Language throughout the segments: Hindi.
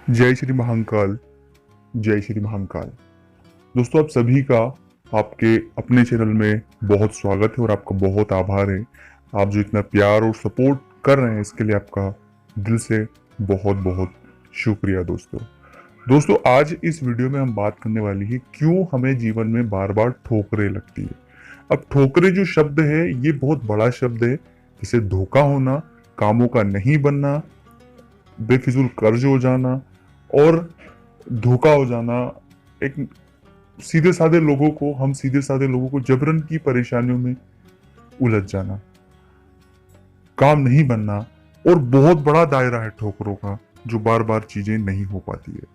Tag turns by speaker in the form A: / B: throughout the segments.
A: जय श्री महाकाल। जय श्री महाकाल। दोस्तों, आप सभी का आपके अपने चैनल में बहुत स्वागत है और आपका बहुत आभार है। आप जो इतना प्यार और सपोर्ट कर रहे हैं इसके लिए आपका दिल से बहुत बहुत शुक्रिया। दोस्तों, आज इस वीडियो में हम बात करने वाली है क्यों हमें जीवन में बार बार ठोकरें लगती है। अब ठोकरें जो शब्द है ये बहुत बड़ा शब्द है। जैसे धोखा होना, कामों का नहीं बनना, बेफिजूल कर्ज हो जाना और धोखा हो जाना। एक सीधे साधे लोगों को जबरन की परेशानियों में उलझ जाना, काम नहीं बनना और बहुत बड़ा दायरा है ठोकरों का जो बार बार चीजें नहीं हो पाती है।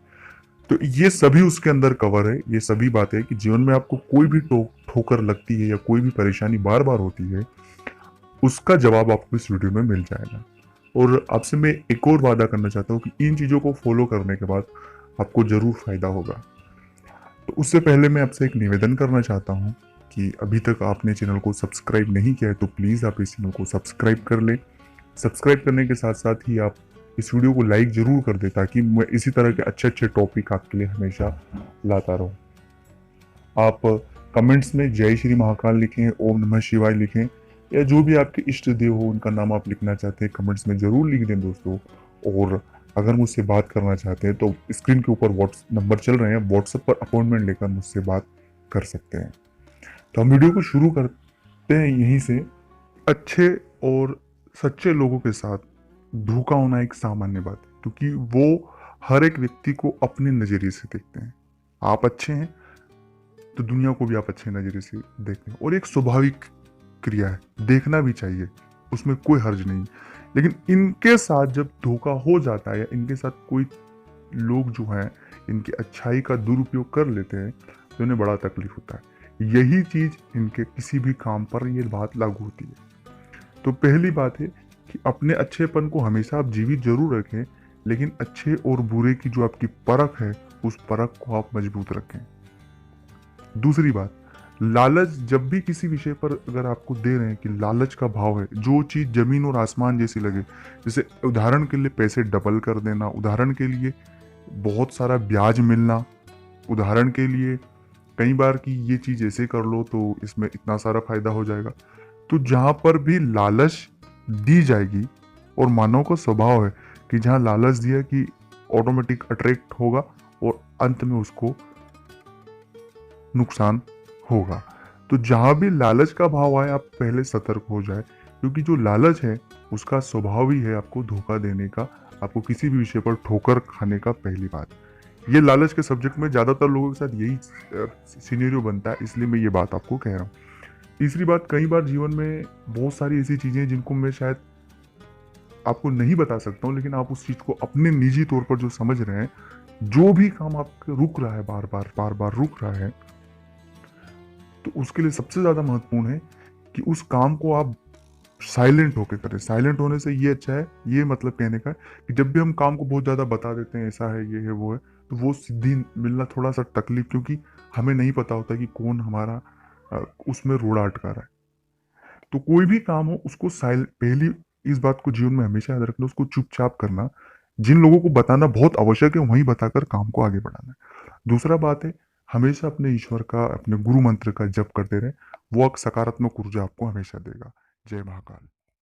A: तो ये सभी उसके अंदर कवर है। ये सभी बातें कि जीवन में आपको कोई भी ठोकर लगती है या कोई भी परेशानी बार बार होती है, उसका जवाब आपको इस वीडियो में मिल जाएगा। और आपसे मैं एक और वादा करना चाहता हूँ कि इन चीजों को फॉलो करने के बाद आपको जरूर फायदा होगा। तो उससे पहले मैं आपसे एक निवेदन करना चाहता हूँ कि अभी तक आपने चैनल को सब्सक्राइब नहीं किया है तो प्लीज़ आप इस चैनल को सब्सक्राइब कर लें। सब्सक्राइब करने के साथ साथ ही आप इस वीडियो को लाइक जरूर कर दें ताकि मैं इसी तरह के अच्छे अच्छे टॉपिक आपके लिए हमेशा लाता रहूँ। आप कमेंट्स में जय श्री महाकाल लिखें, ओम नमः शिवाय लिखें, या जो भी आपके इष्ट देव हो उनका नाम आप लिखना चाहते हैं कमेंट्स में जरूर लिख दें दोस्तों। और अगर मुझसे बात करना चाहते हैं तो स्क्रीन के ऊपर व्हाट्स नंबर चल रहे हैं, व्हाट्सएप पर अपॉइंटमेंट लेकर मुझसे बात कर सकते हैं। तो हम वीडियो को शुरू करते हैं यहीं से। अच्छे और सच्चे लोगों के साथ धोखा होना एक सामान्य बात है क्योंकि वो हर एक व्यक्ति को अपने नजरिए से देखते हैं। आप अच्छे हैं तो दुनिया को भी आप अच्छे नजरिए से देखते हैं और एक स्वाभाविक क्रिया है, देखना भी चाहिए, उसमें कोई हर्ज नहीं। लेकिन इनके साथ जब धोखा हो जाता है या इनके साथ कोई लोग जो हैं इनकी अच्छाई का दुरुपयोग कर लेते हैं तो इन्हें बड़ा तकलीफ होता है। यही चीज इनके किसी भी काम पर ये बात लागू होती है। तो पहली बात है कि अपने अच्छेपन को हमेशा आप जीवित जरूर रखें, लेकिन अच्छे और बुरे की जो आपकी परख है उस परख को आप मजबूत रखें। दूसरी बात, लालच जब भी किसी विषय पर अगर आपको दे रहे हैं कि लालच का भाव है, जो चीज जमीन और आसमान जैसी लगे, जैसे उदाहरण के लिए पैसे डबल कर देना, उदाहरण के लिए बहुत सारा ब्याज मिलना, उदाहरण के लिए कई बार कि ये चीज ऐसे कर लो तो इसमें इतना सारा फायदा हो जाएगा। तो जहां पर भी लालच दी जाएगी, और मानव का स्वभाव है कि जहां लालच दिया कि ऑटोमेटिक अट्रैक्ट होगा और अंत में उसको नुकसान होगा। तो जहां भी लालच का भाव आए आप पहले सतर्क हो जाए, क्योंकि जो लालच है उसका स्वभाव ही है आपको धोखा देने का, आपको किसी भी विषय पर ठोकर खाने का। पहली बात, ये लालच के सब्जेक्ट में ज्यादातर लोगों के साथ यही सिनेरियो बनता है, इसलिए मैं ये बात आपको कह रहा हूँ। तीसरी बात, कई बार जीवन में बहुत सारी ऐसी चीजें हैं जिनको मैं शायद आपको नहीं बता सकता हूँ, लेकिन आप उस चीज को अपने निजी तौर पर जो समझ रहे हैं, जो भी काम आपके रुक रहा है, बार बार रुक रहा है, तो उसके लिए सबसे ज्यादा महत्वपूर्ण है कि उस काम को आप साइलेंट होकर करें। साइलेंट होने से ये अच्छा है, ये मतलब कहने का है कि जब भी हम काम को बहुत ज्यादा बता देते हैं ऐसा है, ये है, वो है, तो वो सिद्धि मिलना थोड़ा सा तकलीफ, क्योंकि हमें नहीं पता होता कि कौन हमारा उसमें रोड़ा अटका रहा है। तो कोई भी काम हो उसको पहली इस बात को जीवन में हमेशा याद रखना, उसको चुपचाप करना। जिन लोगों को बताना बहुत आवश्यक है वहीं बताकर काम को आगे बढ़ाना है। दूसरा बात है, हमेशा अपने ईश्वर का, अपने गुरु मंत्र का जप करते रहे, वो एक सकारात्मक ऊर्जा आपको हमेशा देगा। जय महाकाल।